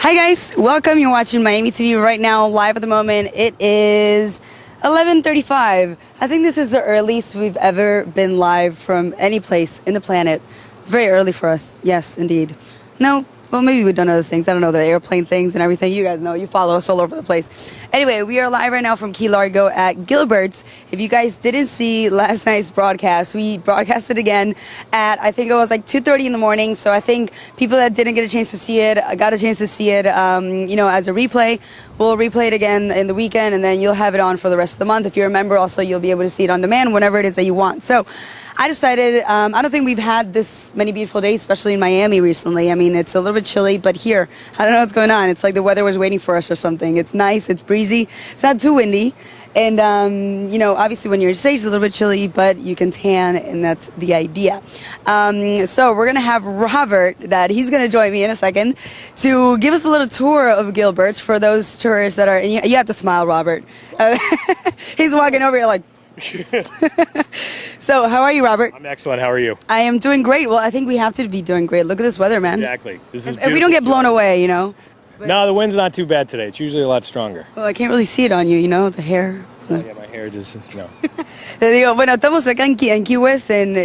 Hi guys, welcome. You're watching Miami TV right now, live at the moment. It is 11:35. I think this is the earliest we've ever been live from any place in the planet. It's very early for us. Yes, indeed. No, well, maybe we've done other things. I don't know, the airplane things and everything. You guys know, you follow us all over the place. Anyway, we are live right now from Key Largo at Gilberts. If you guys didn't see last night's broadcast, we broadcasted again at, I think it was like 2:30 in the morning. So I think people that didn't get a chance to see it, got a chance to see it, as a replay. We'll replay it again in the weekend, and then you'll have it on for the rest of the month. If you're a member, also, you'll be able to see it on demand whenever it is that you want. So I decided, I don't think we've had this many beautiful days, especially in Miami recently. I mean, it's a little bit chilly, but here, I don't know what's going on. It's like the weather was waiting for us or something. It's nice, it's breezy, it's not too windy. And, obviously when you're on stage, it's a little bit chilly, but you can tan, and that's the idea. So we're going to have Robert, that he's going to join me in a second, to give us a little tour of Gilberts for those tourists that are, and you have to smile, Robert. He's walking over here like, So, how are you, Robert? I'm excellent. How are you? I am doing great. Well, I think we have to be doing great. Look at this weather, man. Exactly. This is if we don't get blown away, No, the wind's not too bad today. It's usually a lot stronger. Well, I can't really see it on you, the hair. Yeah, my hair just, no. Te digo, bueno, estamos acá en Key West, en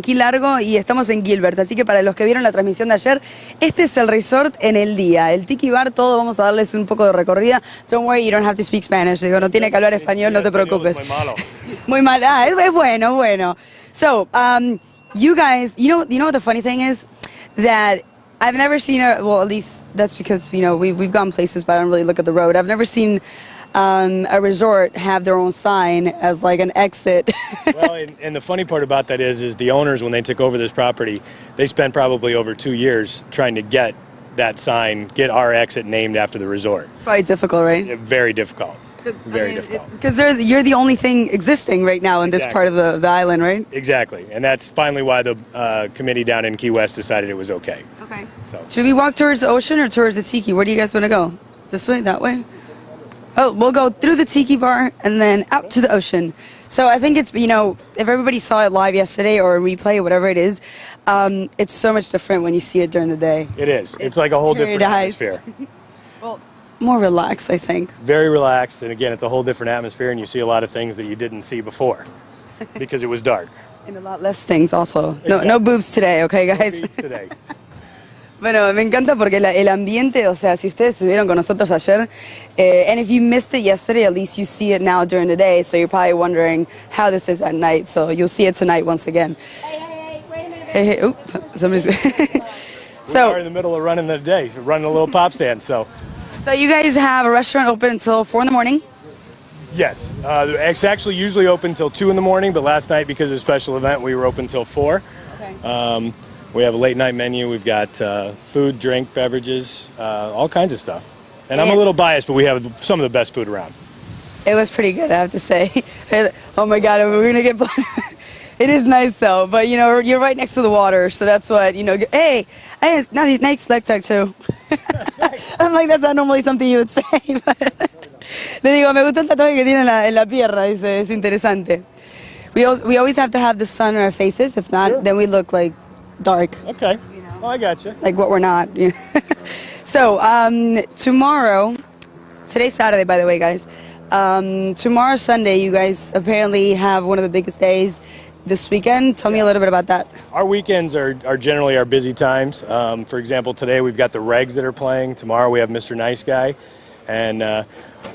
Key Largo, y estamos en Gilberts. Así que para los que vieron la transmisión de ayer, este es el resort en el día. El Tiki Bar, todo, vamos a darles un poco de recorrida. Don't worry, you don't have to speak Spanish. Digo, no tiene que hablar español, no te preocupes. Muy malo. Muy mal. Ah, es bueno. So, you guys, you know what the funny thing is? That I've never seen well, at least that's because, we've gone places, but I don't really look at the road. I've never seen a resort have their own sign as like an exit. Well, and the funny part about that is the owners, when they took over this property, they spent probably over 2 years trying to get that sign, get our exit named after the resort. It's probably difficult, right? Very difficult. Very difficult. Because you're the only thing existing right now in this part of the island, right? Exactly. And that's finally why the committee down in Key West decided it was okay. Okay. So. Should we walk towards the ocean or towards the Tiki? Where do you guys want to go? This way? That way? Oh, we'll go through the Tiki Bar and then out to the ocean. So I think it's, if everybody saw it live yesterday or a replay, whatever it is, it's so much different when you see it during the day. It is. It's like a whole different atmosphere. Well, more relaxed, I think. Very relaxed, and again, it's a whole different atmosphere, and you see a lot of things that you didn't see before because it was dark. And a lot less things also. No boobs today, okay, guys? No boobs today. Bueno, me encanta porque el ambiente, o sea, si ustedes estuvieron con nosotros ayer, and if you missed it yesterday, at least you see it now during the day, so you're probably wondering how this is at night, so you'll see it tonight once again. Hey, wait a minute. Hey, oh, somebody's... We are in the middle of running the day, so running a little pop stand, so... So you guys have a restaurant open until 4 in the morning? Yes. It's actually usually open until 2 in the morning, but last night, because of a special event, we were open until 4. Okay. We have a late night menu. We've got food, drink, beverages, all kinds of stuff. And I'm a little biased, but we have some of the best food around. It was pretty good, I have to say. Oh my God, we're going to get blown. It is nice though, but you're right next to the water, so that's what, hey, nice leg tuck too. I'm like, that's not normally something you would say. Le digo, me gusta el tatuaje que tiene en la pierna, dice, es interesante. We always have to have the sun on our faces, if not, then we look like dark. Okay, well, I got you. Like what we're not. So, tomorrow, today's Saturday, by the way, guys. Tomorrow, Sunday, you guys apparently have one of the biggest days this weekend. Tell me a little bit about that. Our weekends are generally our busy times. For example, today we've got the Regs that are playing. Tomorrow we have Mr. Nice Guy. And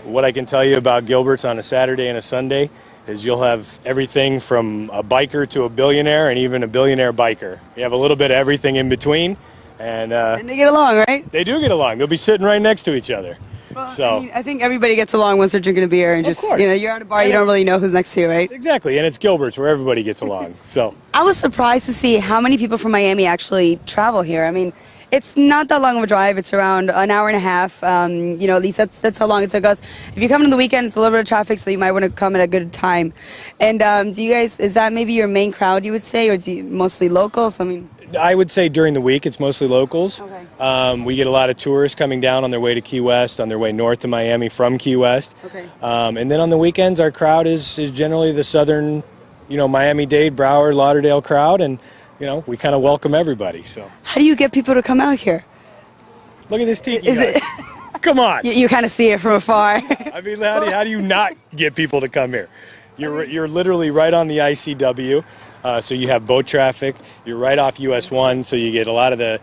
what I can tell you about Gilberts on a Saturday and a Sunday is you'll have everything from a biker to a billionaire and even a billionaire biker. You have a little bit of everything in between. And they get along, right? They do get along. They'll be sitting right next to each other. Well, so I think everybody gets along once they're drinking a beer and just, you're at a bar, you don't really know who's next to you, right? Exactly, and it's Gilberts where everybody gets along. So I was surprised to see how many people from Miami actually travel here. I mean, it's not that long of a drive. It's around an hour and a half. At least that's how long it took us. If you come on the weekend, it's a little bit of traffic, so you might want to come at a good time. And do you guys, is that maybe your main crowd, you would say, or do you mostly locals? I mean, I would say during the week it's mostly locals. Okay. We get a lot of tourists coming down on their way to Key West, on their way north to Miami from Key West. Okay. And then on the weekends, our crowd is generally the southern, Miami-Dade, Broward, Lauderdale crowd, and we kind of welcome everybody. So how do you get people to come out here? Look at this tiki Is hut. it? Come on. You kind of see it from afar. I mean, how do you not get people to come here? You're literally right on the ICW, so you have boat traffic. You're right off US 1, so you get a lot of the,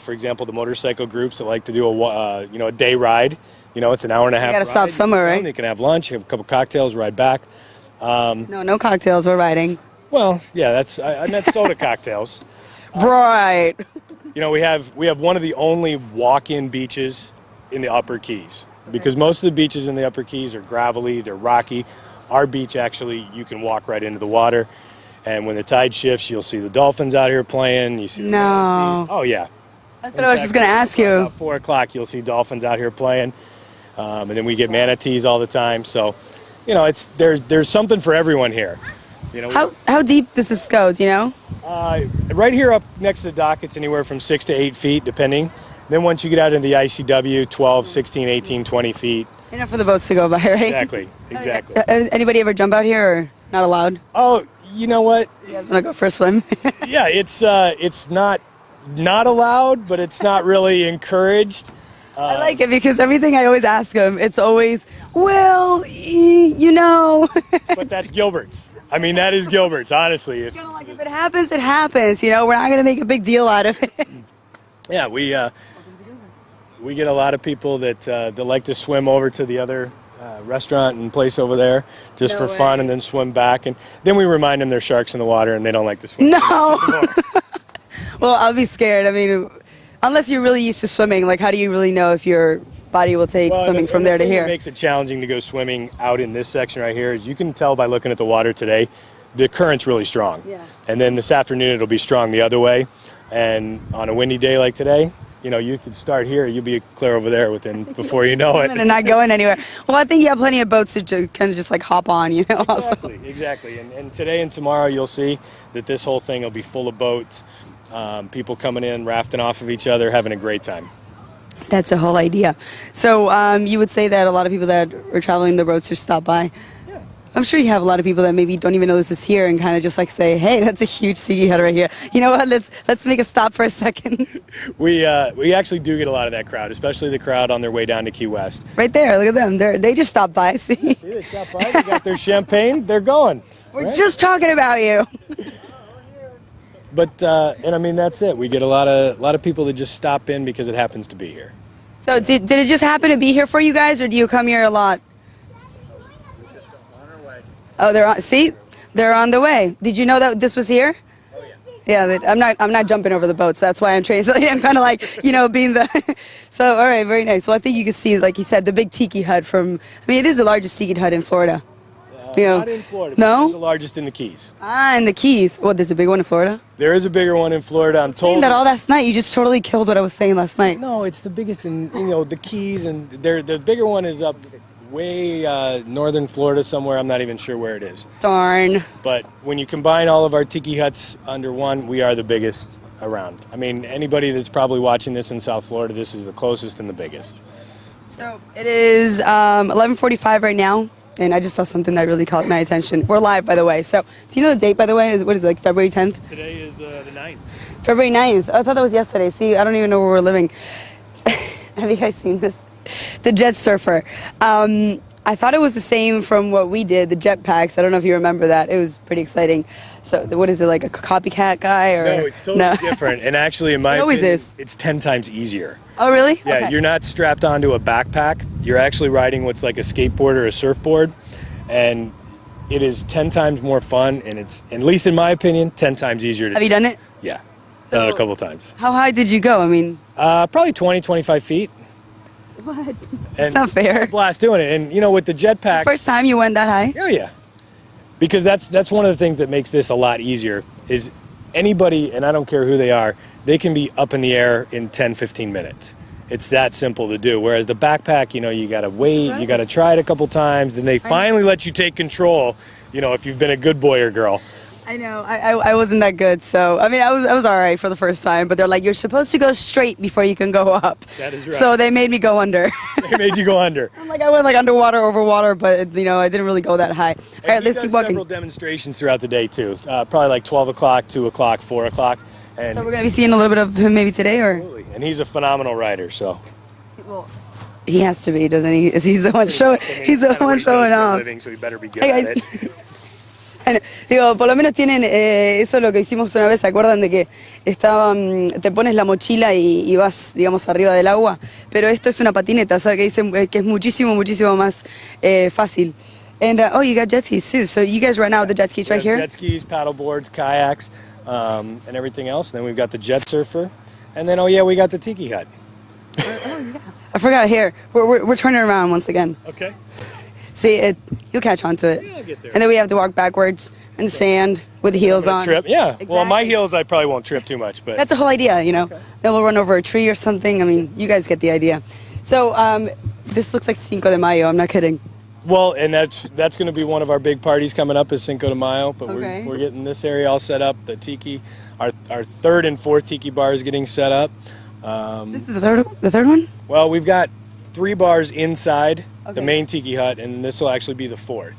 for example, the motorcycle groups that like to do a day ride. It's an hour and a half. You got to ride. stop somewhere, right? They can have lunch, have a couple cocktails, ride back. No cocktails. We're riding. Well, yeah, I meant soda cocktails. Right. We have one of the only walk-in beaches in the Upper Keys, because most of the beaches in the Upper Keys are gravelly, they're rocky. Our beach, actually, you can walk right into the water, and when the tide shifts, you'll see the dolphins out here playing. You see the manatees. Oh yeah. That's what I was just going to ask you. About 4 o'clock, you'll see dolphins out here playing, and then we get manatees all the time. So, there's something for everyone here. How deep does this go? Do you know? Right here up next to the dock, it's anywhere from 6 to 8 feet, depending. Then once you get out into the ICW, 12, 16, 18, 20 feet. Enough for the boats to go by, right? Exactly. Anybody ever jump out here or not allowed? Oh, you know what? You guys want to go for a swim? Yeah, it's not allowed, but it's not really encouraged. I like it because everything I always ask them, it's always, well, you know. But that's Gilberts. I mean, that is Gilberts, honestly. If it happens, it happens. We're not going to make a big deal out of it. Yeah, we get a lot of people that like to swim over to the other restaurant and place over there just for fun, and then swim back. And then we remind them there's sharks in the water and they don't like to swim. No. Well, I'll be scared. I mean, unless you're really used to swimming, like how do you really know if your body will take swimming from there to here? What makes it challenging to go swimming out in this section right here is you can tell by looking at the water today, the current's really strong. Yeah. And then this afternoon it'll be strong the other way. And on a windy day like today, you could start here, you'll be clear over there before you know it. And not going anywhere. Well, I think you have plenty of boats to kind of just like hop on, Exactly. And today and tomorrow you'll see that this whole thing will be full of boats, people coming in, rafting off of each other, having a great time. That's the whole idea. So you would say that a lot of people that are traveling the roads just stop by? Yeah. I'm sure you have a lot of people that maybe don't even know this is here and kind of just like say, hey, that's a huge tiki hut right here. You know what, let's make a stop for a second. We actually do get a lot of that crowd, especially the crowd on their way down to Key West. Right there, look at them. They just stopped by, see? See, they stopped by, they got their champagne, they're going. We're just talking about you. But, and I mean, that's it. We get a lot of people that just stop in because it happens to be here. So did it just happen to be here for you guys, or do you come here a lot? Oh, they're on the way. Did you know that this was here? Oh yeah. Yeah, I'm not jumping over the boat, so that's why I'm translating. I'm kind of like, being the. So all right, very nice. Well, I think you can see, like you said, the big tiki hut from. I mean, it is the largest tiki hut in Florida. Not in Florida. No? It's the largest in the Keys. Ah, in the Keys. Well, there's a big one in Florida? There is a bigger one in Florida, I'm told. Saying that all last night, you just totally killed what I was saying last night. No, it's the biggest in, the Keys, and the bigger one is up way northern Florida somewhere. I'm not even sure where it is. Darn. But when you combine all of our tiki huts under one, we are the biggest around. I mean, anybody that's probably watching this in South Florida, this is the closest and the biggest. So it is 11:45 right now. And I just saw something that really caught my attention. We're live, by the way. So, do you know the date, by the way? What is it, like February 10th? Today is the 9th. February 9th. I thought that was yesterday. See, I don't even know where we're living. Have you guys seen this? The jet surfer. I thought it was the same from what we did, the jetpacks. I don't know if you remember that. It was pretty exciting. So, what is it, like a copycat guy? Or? No, it's totally different. And actually, in my opinion, it's 10 times easier. Oh, really? Yeah, okay. You're not strapped onto a backpack. You're actually riding what's like a skateboard or a surfboard. And it is 10 times more fun. And it's, at least in my opinion, 10 times easier to do. Have you done it? Yeah, done it a couple times. How high did you go? I mean, probably 20, 25 feet. what? And It's not fair. Blast doing it. And, with the jetpack. First time you went that high? Oh, yeah. Because that's one of the things that makes this a lot easier is anybody, and I don't care who they are, they can be up in the air in 10, 15 minutes. It's that simple to do. Whereas the backpack, you got to wait, you got to try it a couple times, then they finally let you take control, if you've been a good boy or girl. I know. I wasn't that good, so I mean I was all right for the first time, but they're like, you're supposed to go straight before you can go up. That is right. So they made me go under. They made you go under. I'm like, I went like underwater, over water, but I didn't really go that high. All right, let's keep walking. Several demonstrations throughout the day too. Probably like 12 o'clock, 2 o'clock, 4 o'clock, And So we're going to be seeing a little bit of him maybe today, or? absolutely. And he's a phenomenal rider, so. Well, he has to be, doesn't he? Is he the one showing? I mean, He's the kinda what one he does showing for a off. living, so he better be good Hey, at guys. it. Bueno, digo, por lo menos tienen eso es lo que hicimos una vez, ¿se acuerdan de que te pones la mochila y vas, digamos, arriba del agua? Pero esto es una patineta, o sea que dicen que es muchísimo, muchísimo más fácil. And oh, you got jet skis too. So you guys rent out the jet skis We right have here? jet skis, paddle boards, kayaks, and everything else. And then we've got the jet surfer. And then, oh yeah, we got the tiki hut. I forgot here. We're turning around once again. Okay. See, you'll catch on to it. Yeah, I'll get there. And then we have to walk backwards in the sand with the heels on. Trip, yeah. Well, my Exactly. heels, I probably won't trip too much, but That's the whole idea, you know. Okay. Then we'll run over a tree or something. I mean, you guys get the idea. So this looks like Cinco de Mayo. I'm not kidding. well, and that's going to be one of our big parties coming up is Cinco de Mayo. But Okay. we're getting this area all set up. The tiki, our third and fourth tiki bar is getting set up. This is the third one? Well, we've got 3 bars inside the Okay. main tiki hut, and this will actually be the 4th.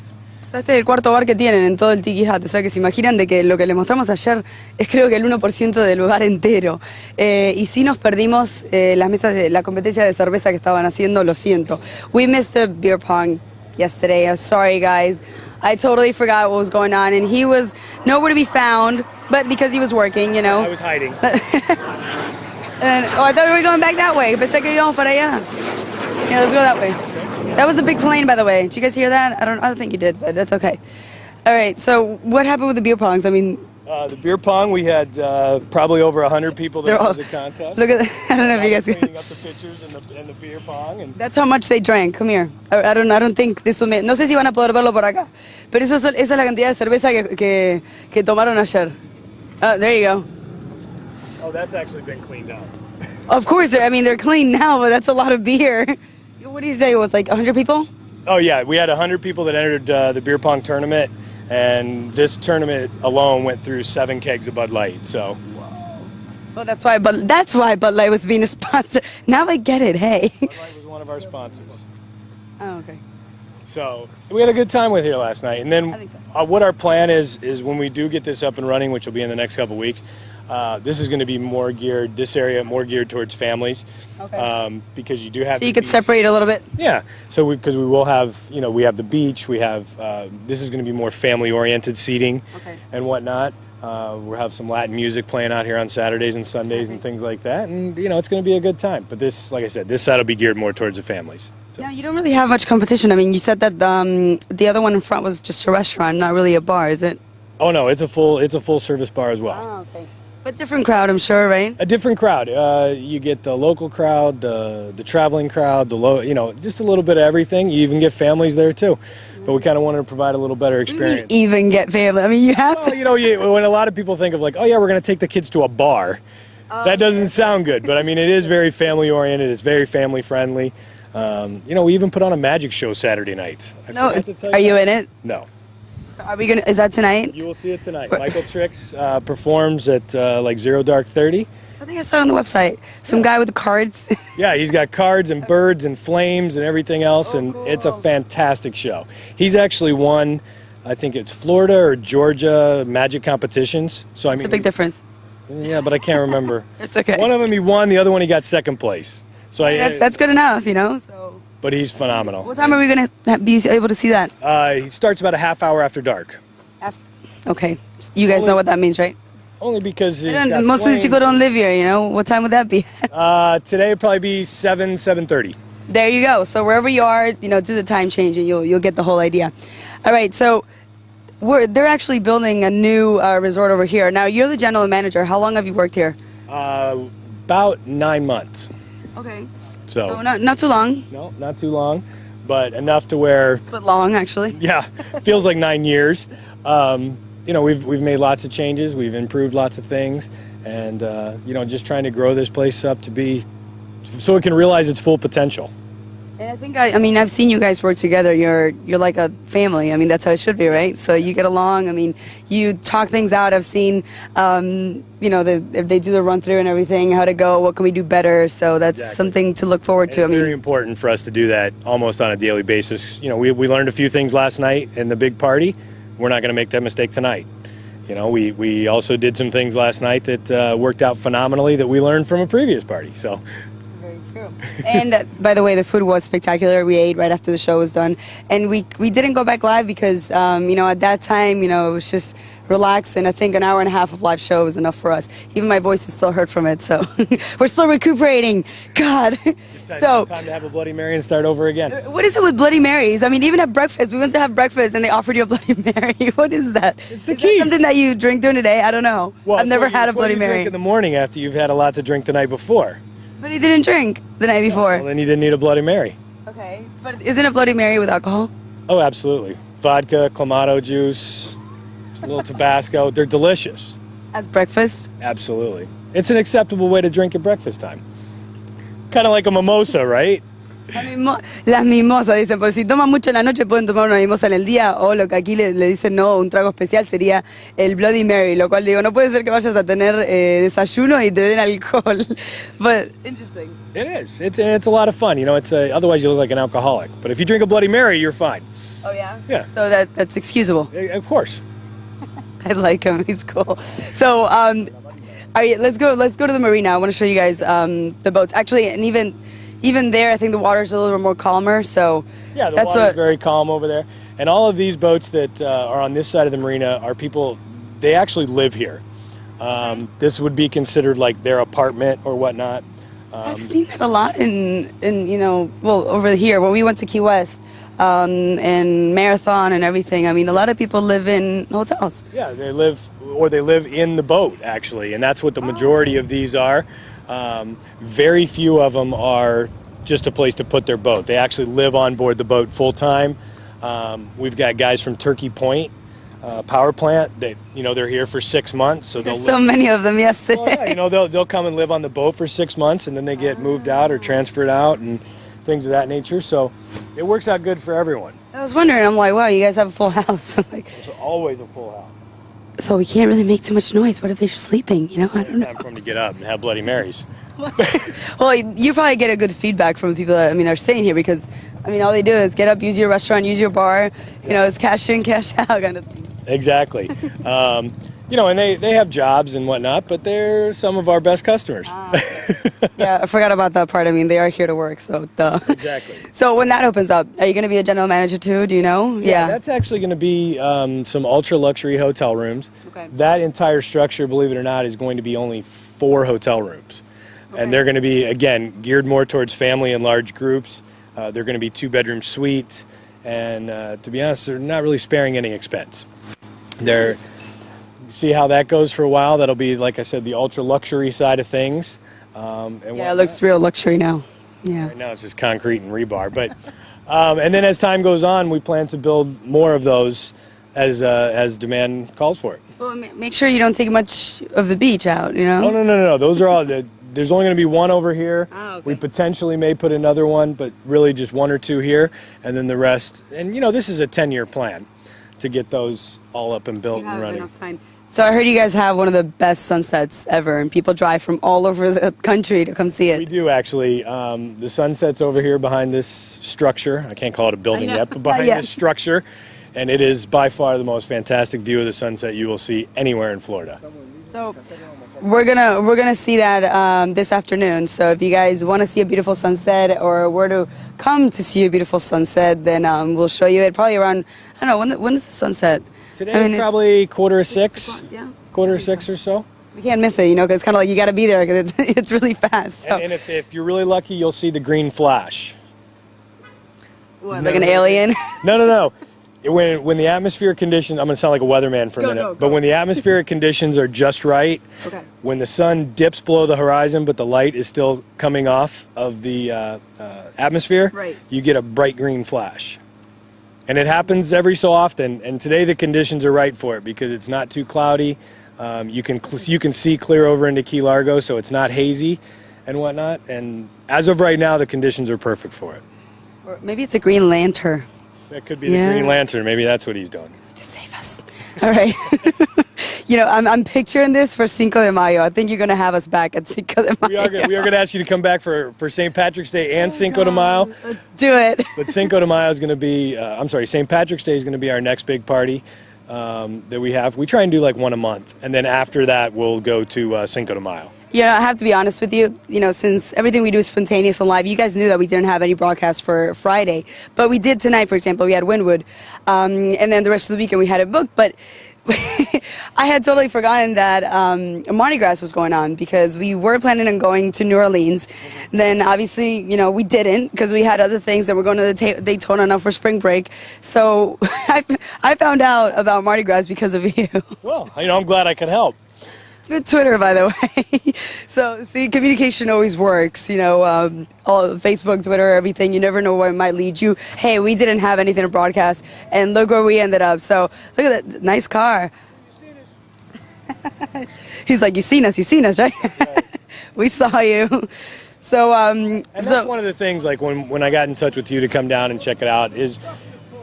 O sea, este es el cuarto bar que tienen en todo el Tiki Hut. O sea, que se imaginan de que lo que les mostramos ayer es creo que el 1% del lugar entero. Y sí nos perdimos las mesas de la competencia de cerveza que estaban haciendo, lo siento. We missed the beer pong yesterday. I'm sorry, guys. I totally forgot what was going on. And he was nowhere to be found, but because he was working, you know. I was hiding. And, oh, I thought we were going back that way. Pensé que íbamos para allá. Yeah, let's go that way. That was a big plane, by the way. Did you guys hear that? I don't think you did, but that's okay. All right. So what happened with the beer pongs? I mean, The beer pong, we had probably over 100 people that They're all- entered the contest. look at. I don't know if you guys. Cleaning up the pitchers and the beer pong. And That's how much they drank. Come here. I don't think this will make. No sé si van a poder verlo por acá. Pero esa es la cantidad de cerveza que tomaron ayer. Oh, there you go. oh, that's actually been cleaned out. Of course, I mean they're clean now, but that's a lot of beer. What do you say? It was like 100 people? Oh yeah, we had 100 people that entered the beer pong tournament, and this tournament alone went through 7 kegs of Bud Light. So Oh, that's why Bud Light was being a sponsor. Now I get it. Hey. Bud Light was one of our sponsors. Oh, okay. So we had a good time with here last night. And then I think so. what our plan is when we do get this up and running, which will be in the next couple weeks, this is going to be this area more geared towards families. Okay. Because you do have So you the could beach. separate a little bit. Yeah, so because we will have, we have the beach, we have, this is going to be more family-oriented seating Okay. and whatnot. We'll have some Latin music playing out here on Saturdays and Sundays and things like that, and, it's going to be a good time. But this, like I said, this side will be geared more towards the families. So. Now you don't really have much competition. I mean, you said that the other one in front was just a restaurant, not really a bar, is it? Oh, no, it's a full-service bar as well. Oh, okay. But different crowd, I'm sure, right? A different crowd. You get the local crowd, the traveling crowd, just a little bit of everything. You even get families there too. But we kind of wanted to provide a little better experience. Even get family. I mean, you have to. Well, when a lot of people think of like, oh yeah, we're going to take the kids to a bar, that doesn't sound good. But I mean, it is very family oriented. It's very family friendly. We even put on a magic show Saturday night. I No, forgot to tell are you in it? No. Are we gonna? Is that tonight? You will see it tonight. Michael Trix performs at like 0 dark 30. I think I saw it on the website. Some guy with cards. Yeah, he's got cards and birds and flames and everything else, and it's a fantastic show. He's actually won, I think it's Florida or Georgia magic competitions. So I mean, It's a big difference. Yeah, but I can't remember. It's okay. One of them he won, the other one he got second place. So That's good enough, So. But he's phenomenal. What time are we gonna be able to see that? He starts about a half hour after dark. Okay. You guys know what that means, right? Only because he's got Most of these flames. people don't live here, What time would that be? Today it'd probably be 7:30. There you go. So wherever you are, do the time change and you'll get the whole idea. All right. So they're actually building a new resort over here. Now you're the general manager. How long have you worked here? About 9 months. Okay. So So not too long, no, not too long, but enough to where but long actually. yeah, feels like 9 years. We've made lots of changes. We've improved lots of things, and just trying to grow this place up to be so it can realize its full potential. And I think I've seen you guys work together. You're like a family. I mean, that's how it should be, right? So you get along. I mean, you talk things out. I've seen, if they do the run through and everything, how to go, what can we do better. So that's Exactly. something to look forward to. It's very important for us to do that almost on a daily basis. We learned a few things last night in the big party. We're not going to make that mistake tonight. you know, we also did some things last night that worked out phenomenally that we learned from a previous party. So. Very true. And by the way, the food was spectacular. We ate right after the show was done, and we didn't go back live because you know, at that time, you know, it was just relaxed, and I think an hour and a half of live show was enough for us. Even my voice is still hurt from it, so we're still recuperating. God. Time to have a Bloody Mary and start over again. What is it with Bloody Marys? I mean, even at breakfast, we went to have breakfast and they offered you a Bloody Mary. What is that? It's the Is key. that something that you drink during the day? I don't know. Well, I've never had a Bloody Mary. Drink in the morning after you've had a lot to drink the night before. But he didn't drink the night before. Well, then you didn't need a Bloody Mary. Okay, but isn't a Bloody Mary with alcohol? Oh, absolutely. Vodka, Clamato juice, a little Tabasco. They're delicious. As breakfast? Absolutely. It's an acceptable way to drink at breakfast time. Kind of like a mimosa, right? Las mimosas, dicen, por si toman mucho en la noche pueden tomar una mimosa en el día, o lo que aquí le dicen no, un trago especial sería el Bloody Mary, lo cual digo, no puede ser que vayas a tener desayuno y te den alcohol. But interesting. It is. It's a lot of fun. You know, otherwise you look like an alcoholic. But if you drink a Bloody Mary, you're fine. Oh yeah? Yeah. So that's excusable. Of course. I like him. He's cool. So, all right, let's go to the marina. I want to show you guys the boats. Actually, and even there, I think the water's a little bit more calmer. So yeah, the that's water's very calm over there. And all of these boats that are on this side of the marina are people. They actually live here. This would be considered like their apartment or whatnot. I've seen that a lot in you know, well, over here when we went to Key West. And Marathon and everything. I mean, a lot of people live in hotels. Yeah, they live in the boat, actually, and that's what the majority of these are. Very few of them are just a place to put their boat. They actually live on board the boat full time. We've got guys from Turkey Point power plant that, you know, they're here for 6 months. So there's so many of them yesterday. Well, yeah, you know, they'll come and live on the boat for 6 months, and then they get moved out or transferred out and things of that nature. So it works out good for everyone. I was wondering, I'm like, wow, you guys have a full house. I'm like, it's always a full house. So we can't really make too much noise. What if they're sleeping? You know, I don't know. It's time for them to get up and have Bloody Marys. Well, you probably get a good feedback from the people that, I mean, are staying here because, I mean, all they do is get up, use your restaurant, use your bar. You know, it's cash in, cash out kind of thing. Exactly. You know, and they have jobs and whatnot, but they're some of our best customers. Yeah, I forgot about that part. I mean, they are here to work, so duh. Exactly. So when that opens up, are you going to be a general manager too? Do you know? Yeah, that's actually going to be some ultra luxury hotel rooms. Okay. That entire structure, believe it or not, is going to be only 4 hotel rooms. Okay. And they're going to be, again, geared more towards family and large groups. They're going to be 2-bedroom suites, and to be honest, they're not really sparing any expense. They're see how that goes for a while. That'll be, like I said, the ultra luxury side of things. Yeah, it looks real luxury now. Yeah. Right now it's just concrete and rebar. But and then as time goes on, we plan to build more of those as demand calls for it. Well, make sure you don't take much of the beach out, you know? Oh, no. Those are all. There's only going to be one over here. Oh, okay. We potentially may put another one, but really just 1 or 2 here, and then the rest. And, you know, this is a 10-year plan to get those all up and built and running. Enough time. So I heard you guys have one of the best sunsets ever, and people drive from all over the country to come see it. We do, actually. The sunset's over here behind this structure. I can't call it a building yet, but behind this structure. And it is by far the most fantastic view of the sunset you will see anywhere in Florida. So we're gonna see that this afternoon. So if you guys want to see a beautiful sunset or were to come to see a beautiful sunset, then we'll show you it probably around, I don't know, when is the sunset? Today is probably 5:45, yeah. 5:45 or so. We can't miss it, you know, because it's kind of like you got to be there because it's really fast. So. And if you're really lucky, you'll see the green flash. What, like an alien? No. When the atmospheric conditions, I'm going to sound like a weatherman for a minute, but when the atmospheric conditions are just right, when the sun dips below the horizon but the light is still coming off of the atmosphere, you get a bright green flash. And it happens every so often, and today the conditions are right for it because it's not too cloudy. You can see clear over into Key Largo, so it's not hazy and whatnot. And as of right now, the conditions are perfect for it. Or maybe it's a green lantern. That could be the Green Lantern. Maybe that's what he's doing. To save us. All right. You know, I'm picturing this for Cinco de Mayo. I think you're going to have us back at Cinco de Mayo. We are going to ask you to come back for St. Patrick's Day and Cinco de Mayo. Let's do it. But Cinco de Mayo is going to be, St. Patrick's Day is going to be our next big party. that we have. We try and do like one a month, and then after that we'll go to Cinco de Mayo. Yeah, I have to be honest with you. You know, since everything we do is spontaneous and live, you guys knew that we didn't have any broadcast for Friday, but we did tonight. For example, we had Wynwood, and then the rest of the weekend we had it booked. But I had totally forgotten that Mardi Gras was going on because we were planning on going to New Orleans. Then obviously, you know, we didn't because we had other things and we're going to Daytona now for spring break. So I found out about Mardi Gras because of you. Well, you know, I'm glad I could help. Through Twitter, by the way. So, see, communication always works, you know, all Facebook, Twitter, everything. You never know where it might lead you. Hey, we didn't have anything to broadcast, and look where we ended up. So, look at that nice car. He's like, you seen us, right? We saw you. So, and that's one of the things, like, when I got in touch with you to come down and check it out, is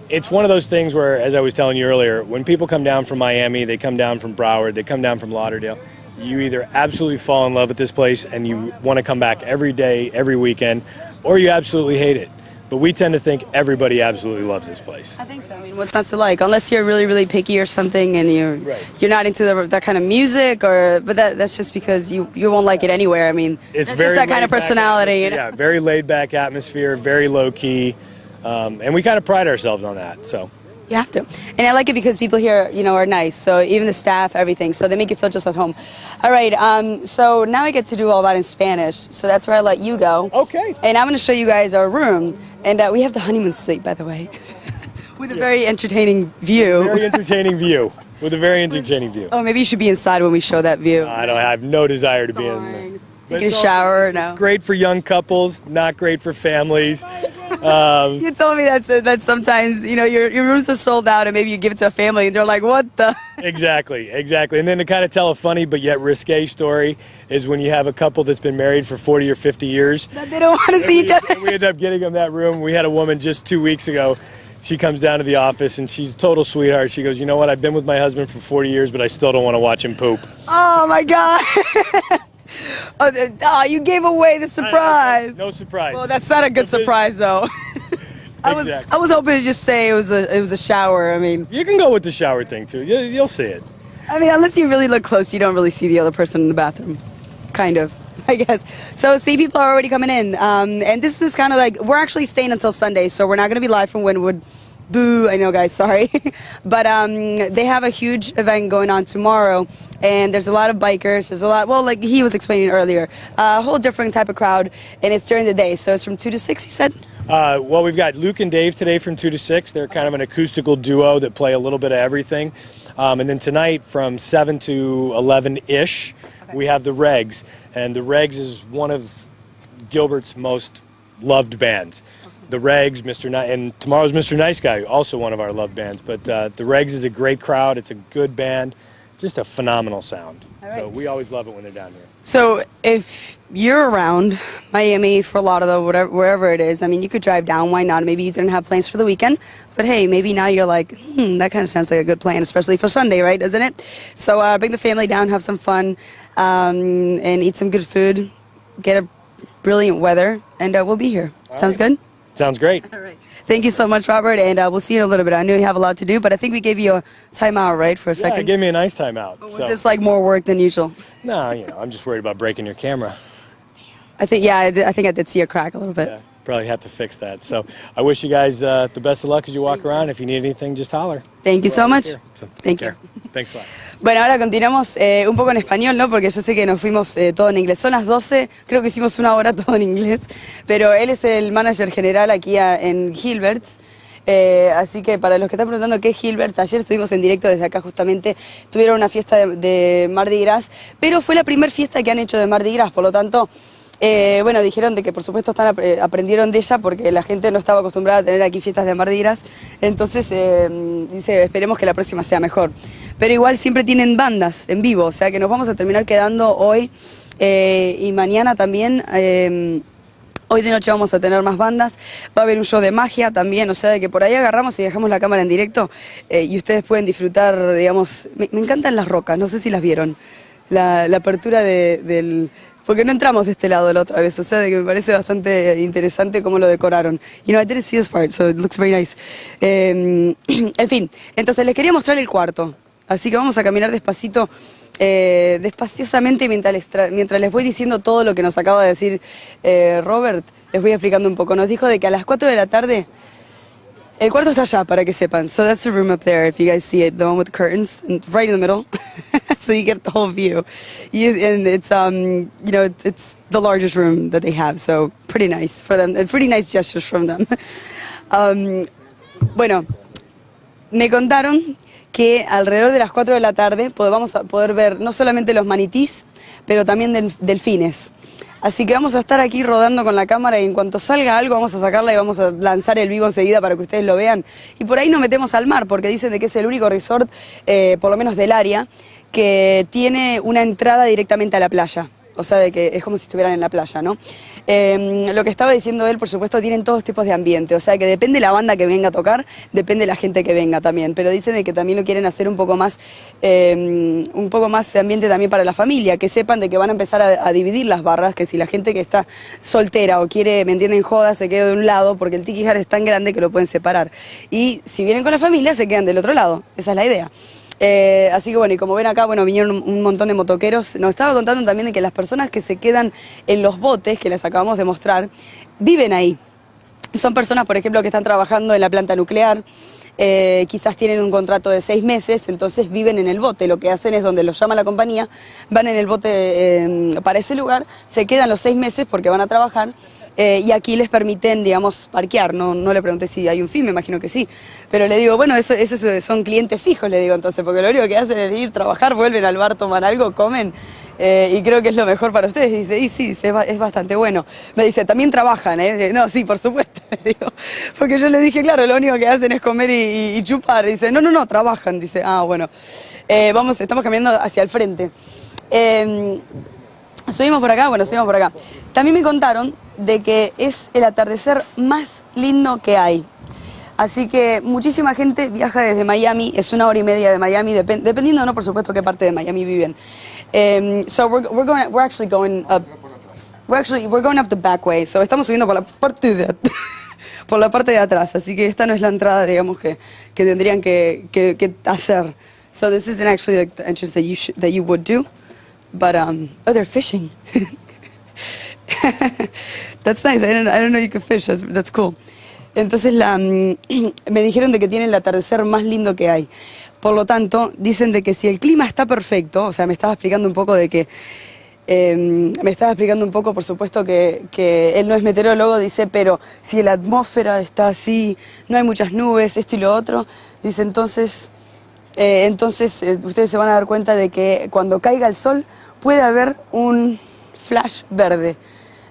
it's one of those things where, as I was telling you earlier, when people come down from Miami, they come down from Broward, they come down from Lauderdale, you either absolutely fall in love with this place and you want to come back every day, every weekend, or you absolutely hate it. But we tend to think everybody absolutely loves this place. I think so. I mean, what's not to like? Unless you're really, really picky or something, and you're not into that kind of music, but that's just because you won't like it anywhere. I mean, it's just that kind of personality. You know? Yeah, very laid back atmosphere, very low key, and we kind of pride ourselves on that. So. You have to. And I like it because people here, you know, are nice. So even the staff, everything. So they make you feel just at home. All right. So now I get to do all that in Spanish. So that's where I let you go. Okay. And I'm going to show you guys our room. And we have the honeymoon suite, by the way, with a very entertaining view. Very entertaining view. With a very entertaining view. Oh, maybe you should be inside when we show that view. I have no desire to be in there. Taking a shower. No. It's great for young couples, not great for families. You told me that sometimes, you know, your rooms are sold out and maybe you give it to a family and they're like, what the? Exactly. And then to kind of tell a funny but yet risque story is when you have a couple that's been married for 40 or 50 years. That they don't want to see each other. And we end up getting them that room. We had a woman just 2 weeks ago. She comes down to the office and she's a total sweetheart. She goes, you know what, I've been with my husband for 40 years, but I still don't want to watch him poop. Oh, my God. Oh, you gave away the surprise. No surprise. Well, that's not a good surprise, though. I was hoping to just say it was a shower. I mean, you can go with the shower thing too. You'll see it. I mean, unless you really look close, you don't really see the other person in the bathroom. Kind of, I guess. So, see, people are already coming in, and this is kind of like we're actually staying until Sunday, so we're not going to be live from Wynwood. Boo, I know, guys, sorry. But they have a huge event going on tomorrow, and there's a lot of bikers. There's a lot, well, like he was explaining earlier, a whole different type of crowd, and it's during the day. So it's from 2 to 6, you said? Well, we've got Luke and Dave today from 2 to 6. They're kind of an acoustical duo that play a little bit of everything. And then tonight from 7 to 11-ish, we have the Regs. And the Regs is one of Gilbert's most loved bands. The Regs, and tomorrow's Mr. Nice Guy, also one of our loved bands. But the Regs is a great crowd. It's a good band, just a phenomenal sound. Right. So we always love it when they're down here. So if you're around Miami, Fort Lauderdale, wherever it is, I mean, you could drive down. Why not? Maybe you didn't have plans for the weekend, but hey, maybe now you're like, that kind of sounds like a good plan, especially for Sunday, right? Doesn't it? So bring the family down, have some fun, and eat some good food, get a brilliant weather, and we'll be here. Sounds good? Sounds great. All right. Thank you so much, Robert, and we'll see you in a little bit. I know you have a lot to do, but I think we gave you a timeout, right, for a second? Yeah, gave me a nice timeout. Was this like more work than usual? No, you know, I'm just worried about breaking your camera. I think I did see a crack a little bit. Yeah, probably have to fix that. So I wish you guys the best of luck as you walk around. If you need anything, just holler. Thank you so much. So, Thank you. Thanks a lot. Bueno, ahora continuamos un poco en español, ¿no? Porque yo sé que nos fuimos todo en inglés. Son las 12, creo que hicimos una hora todo en inglés. Pero él es el manager general aquí en Gilberts. Así que para los que están preguntando qué es Gilberts, ayer estuvimos en directo desde acá justamente. Tuvieron una fiesta de Mardi Gras, pero fue la primera fiesta que han hecho de Mardi Gras, por lo tanto... bueno, dijeron de que por supuesto aprendieron de ella porque la gente no estaba acostumbrada a tener aquí fiestas de Mardi Gras, entonces dice, esperemos que la próxima sea mejor. Pero igual siempre tienen bandas en vivo, o sea que nos vamos a terminar quedando hoy y mañana también. Hoy de noche vamos a tener más bandas, va a haber un show de magia también, o sea de que por ahí agarramos y dejamos la cámara en directo y ustedes pueden disfrutar, digamos, me encantan las rocas, no sé si las vieron, la apertura del porque no entramos de este lado la otra vez, o sea, de que me parece bastante interesante cómo lo decoraron. You know, I didn't see this part, so it looks very nice. En fin, entonces les quería mostrar el cuarto, así que vamos a caminar despacito, despaciosamente mientras les voy diciendo todo lo que nos acaba de decir Robert, les voy explicando un poco. Nos dijo de que a las 4 de la tarde... El cuarto está allá, para que sepan. So that's the room up there, if you guys see it, the one with the curtains, and right in the middle, so you get the whole view. And it's, you know, it's the largest room that they have, so pretty nice for them, and pretty nice gestures from them. Bueno, me contaron que alrededor de las 4 de la tarde vamos a poder ver no solamente los manitís, pero también delfines. Así que vamos a estar aquí rodando con la cámara y en cuanto salga algo vamos a sacarla y vamos a lanzar el vivo enseguida para que ustedes lo vean. Y por ahí nos metemos al mar porque dicen de que es el único resort, por lo menos del área, que tiene una entrada directamente a la playa. O sea, de que es como si estuvieran en la playa, ¿no? Lo que estaba diciendo él, por supuesto, tienen todos tipos de ambiente. O sea, que depende de la banda que venga a tocar, depende de la gente que venga también. Pero dicen de que también lo quieren hacer un poco más de ambiente también para la familia. Que sepan de que van a empezar a dividir las barras, que si la gente que está soltera o quiere, me entienden, joda, se quede de un lado, porque el Tiki Jar es tan grande que lo pueden separar. Y si vienen con la familia, se quedan del otro lado. Esa es la idea. Así que bueno, y como ven acá, bueno, vinieron un montón de motoqueros. Nos estaba contando también de que las personas que se quedan en los botes, que les acabamos de mostrar, viven ahí. Son personas, por ejemplo, que están trabajando en la planta nuclear, quizás tienen un contrato de 6 meses, entonces viven en el bote. Lo que hacen es donde los llama la compañía, van en el bote para ese lugar, se quedan los 6 meses porque van a trabajar. Y aquí les permiten, digamos, parquear. No le pregunté si hay un fin, me imagino que sí. Pero le digo, bueno, esos son clientes fijos, le digo entonces, porque lo único que hacen es ir, trabajar, vuelven al bar, toman algo, comen, y creo que es lo mejor para ustedes. Y dice, y sí, es bastante bueno. Me dice, también trabajan, ¿eh? No, sí, por supuesto, le digo. Porque yo le dije, claro, lo único que hacen es comer y chupar. Dice, no, trabajan. Dice, bueno. Estamos caminando hacia el frente. Subimos por acá. También me contaron de que es el atardecer más lindo que hay. Así que muchísima gente viaja desde Miami, es 1 hora y media de Miami, dependiendo, no, por supuesto, qué parte de Miami viven. So we're actually going up. We're going up the back way. So estamos subiendo por la parte de por la parte de atrás. Así que esta no es la entrada, digamos, que tendrían que hacer. So this isn't actually like the entrance that you would do. But oh, they're fishing. That's nice. I don't know you can fish. That's cool. Entonces me dijeron de que tienen el atardecer más lindo que hay. Por lo tanto, dicen de que si el clima está perfecto, o sea, me estaba explicando un poco de que por supuesto, que él no es meteorólogo, dice, pero si la atmósfera está así, no hay muchas nubes, esto y lo otro, dice, entonces ustedes se van a dar cuenta de que cuando caiga el sol puede haber un flash verde.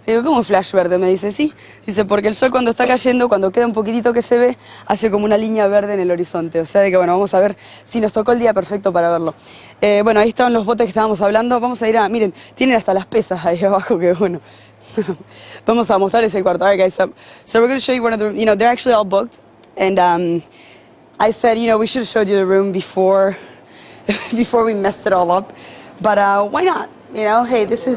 Le digo, ¿cómo un flash verde? Me dice, sí. Dice, porque el sol cuando está cayendo, cuando queda un poquitito que se ve, hace como una línea verde en el horizonte. O sea, de que bueno, vamos a ver si nos tocó el día perfecto para verlo. Bueno, ahí estaban los botes que estábamos hablando. Vamos a ir miren, tienen hasta las pesas ahí abajo, que bueno. Vamos a mostrarles el cuarto. All right, guys, so we're going to show you one of the, they're actually all booked. And I said, we should have showed you the room before we messed it all up. But why not? Hey, this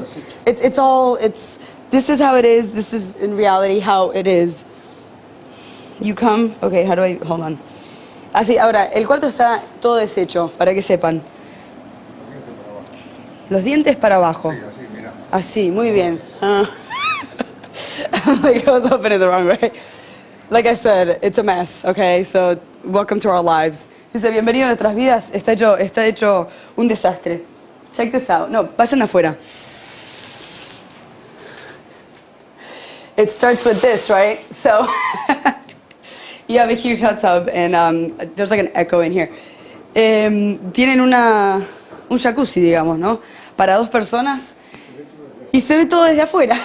is how it is. This is in reality how it is. You come. Okay, how do I? Hold on. Así, ahora, el cuarto está todo deshecho, para que sepan. Los dientes para abajo. Sí, así, mira. Así, muy bien. Like I was opening the wrong way. Like I said, it's a mess, okay? So, welcome to our lives. Dice, bienvenido a nuestras vidas. Está hecho un desastre. Check this out. No, vayan afuera. It starts with this, right? So, you have a huge hot tub, and there's like an echo in here. Tienen un jacuzzi, digamos, ¿no? Para 2 personas, y se ve todo desde afuera.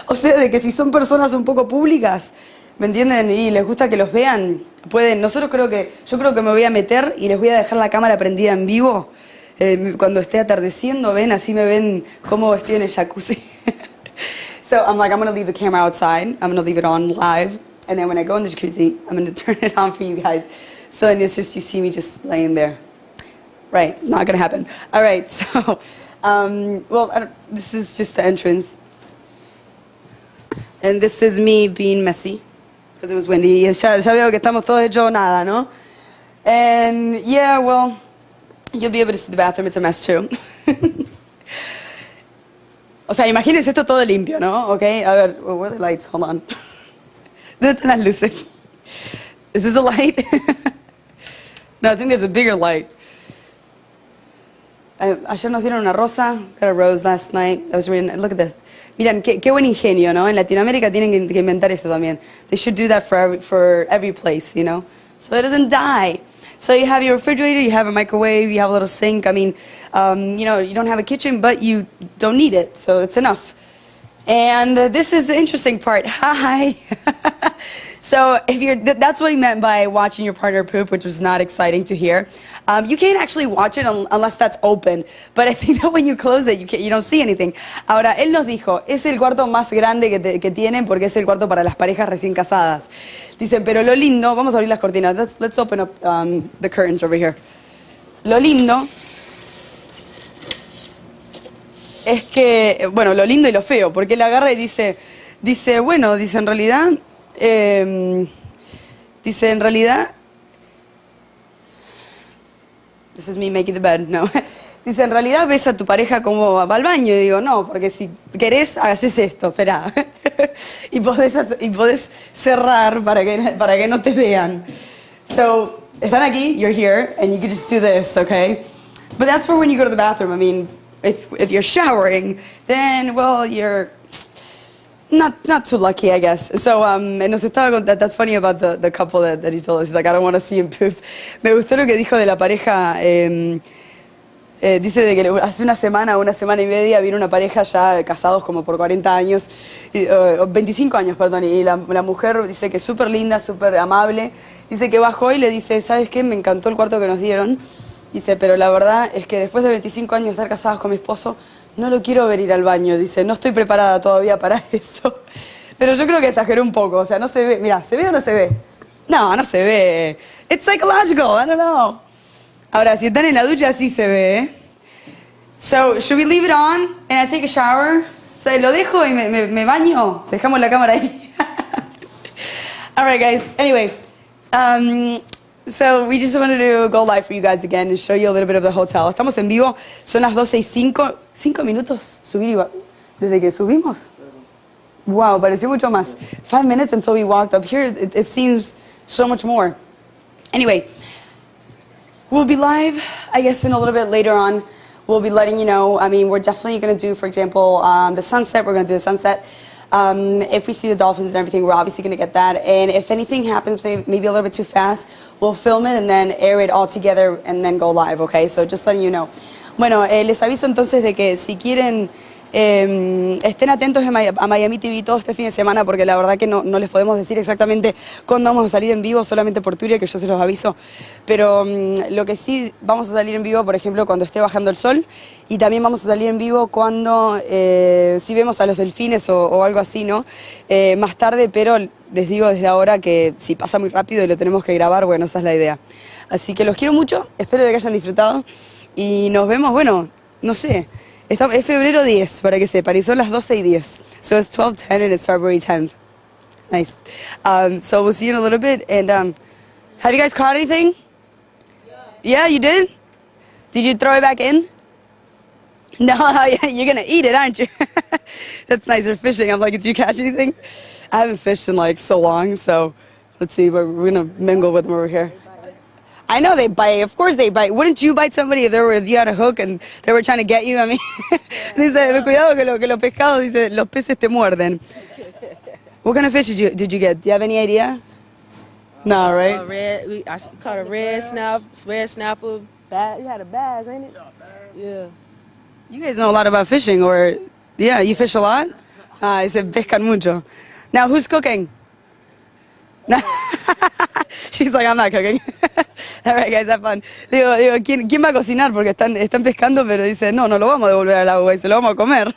O sea, de que si son personas un poco públicas, ¿me entienden? Y les gusta que los vean, pueden. Yo creo que me voy a meter y les voy a dejar la cámara prendida en vivo. Cuando esté atardeciendo, así me ven cómo estoy en el jacuzzi. So I'm going to leave the camera outside. I'm going to leave it on live. And then when I go in the jacuzzi, I'm going to turn it on for you guys. So then it's just, you see me just laying there. Right, not going to happen. All right, so Well, this is just the entrance. And this is me being messy, because it was windy. Y ya veo que estamos todos hechos nada, ¿no? And yeah, well, you'll be able to see the bathroom. It's a mess too. O sea, imagínense esto todo limpio, ¿no? Okay, a ver, where are the lights? Hold on. ¿Dónde están las luces? Is this a light? No, I think there's a bigger light. Ayer nos dieron una rosa. Got a rose last night. I was reading. Look at this. Miren, qué buen ingenio, ¿no? En Latinoamérica tienen que inventar esto también. They should do that for every place, you know? So it doesn't die. So you have your refrigerator, you have a microwave, you have a little sink. I mean, you know, you don't have a kitchen, but you don't need it, so it's enough. And this is the interesting part. Hi. So that's what he meant by watching your partner poop, which was not exciting to hear. You can't actually watch it unless that's open. But I think that when you close it, you don't see anything. Ahora, él nos dijo, es el cuarto más grande que tienen porque es el cuarto para las parejas recién casadas. Dicen, pero lo lindo, vamos a abrir las cortinas. Let's open up the curtains over here. Lo lindo es que, bueno, lo lindo y lo feo, porque él agarra y dice, bueno, dice en realidad, this is me making the bed, no. Dice, en realidad ves a tu pareja como va al baño. Y digo, no, porque si querés, haces esto, espera. y podés cerrar para que no te vean. So, están aquí, you're here, and you can just do this, okay? But that's for when you go to the bathroom. I mean, if you're showering, then, well, you're not too lucky, I guess. So, nos estaba contando, that's funny about the couple that he told us. He's like, I don't want to see him poop. Me gustó lo que dijo de la pareja. Dice de que hace una semana y media vino una pareja ya casados como por 40 años, 25 años, perdón, y la mujer dice que es súper linda, súper amable. Dice que bajó y le dice, ¿sabes qué? Me encantó el cuarto que nos dieron. Dice, pero la verdad es que después de 25 años de estar casados con mi esposo, no lo quiero ver ir al baño. Dice, no estoy preparada todavía para eso. Pero yo creo que exageró un poco. O sea, no se ve. Mira, ¿se ve o no se ve? No se ve. It's psychological. I don't know. Ahora, si están en la ducha, sí se ve, ¿eh? So, should we leave it on and I take a shower? O sea, lo dejo y me baño. Dejamos la cámara ahí. All right, guys. Anyway. So we just wanted to go live for you guys again and show you a little bit of the hotel. Estamos en vivo, son las 12:05. 5 minutos subir y desde que subimos. Wow, pareció mucho más. 5 minutes until we walked up here. It seems so much more. Anyway, we'll be live, I guess, in a little bit later on. We'll be letting you know. I mean, we're definitely going to do, for example, the sunset. We're going to do a sunset. If we see the dolphins and everything, we're obviously going to get that. And if anything happens, maybe a little bit too fast, we'll film it and then air it all together and then go live, okay? So just letting you know. Bueno, les aviso entonces de que si quieren, estén atentos a Miami TV todo este fin de semana, porque la verdad que no les podemos decir exactamente cuándo vamos a salir en vivo, solamente por Twitter, que yo se los aviso. Pero lo que sí, vamos a salir en vivo, por ejemplo, cuando esté bajando el sol, y también vamos a salir en vivo cuando, si vemos a los delfines o algo así, ¿no? Más tarde, pero les digo desde ahora que si pasa muy rápido y lo tenemos que grabar, bueno, esa es la idea. Así que los quiero mucho, espero de que hayan disfrutado, y nos vemos, bueno, no sé. Es febrero 10, para que sepan, y son las 12:10. So it's 12:10 and it's February 10th. Nice. So we'll see you in a little bit. And have you guys caught anything? Yeah, you did? Did you throw it back in? No, you're going to eat it, aren't you? That's nice. We're fishing. I'm like, did you catch anything? I haven't fished in like so long, so let's see. We're going to mingle with them over here. I know they bite. Of course they bite. Wouldn't you bite somebody if you had a hook and they were trying to get you? I mean, dice, cuidado que los pescados, dice, los peces te muerden. What kind of fish did you get? Do you have any idea? No, right? I caught a red snapper. You had a bass, ain't it? Yeah. You guys know a lot about fishing, or yeah, you fish a lot? Dice, pescan mucho. Now, who's cooking? She's like, I'm not cooking. All right, guys, have fun. Digo, ¿quién va a cocinar? Porque están pescando, pero dice, no lo vamos a devolver al agua y se lo vamos a comer.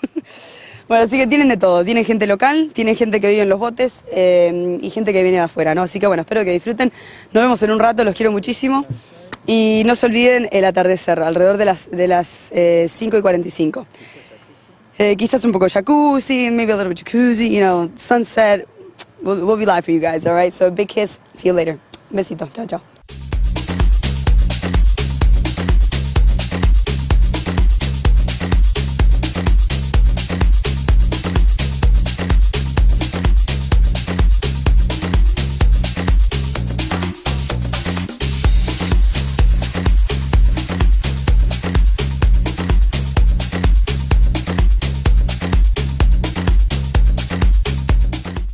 Bueno, así que tienen de todo. Tienen gente local, tienen gente que vive en los botes y gente que viene de afuera, ¿no? Así que bueno, espero que disfruten. Nos vemos en un rato, los quiero muchísimo. Y no se olviden el atardecer, alrededor de las 5:45. Quizás un poco jacuzzi, maybe a little bit jacuzzi, you know, sunset. We'll be live for you guys, all right? So big kiss. See you later. Besito. Chao, chao.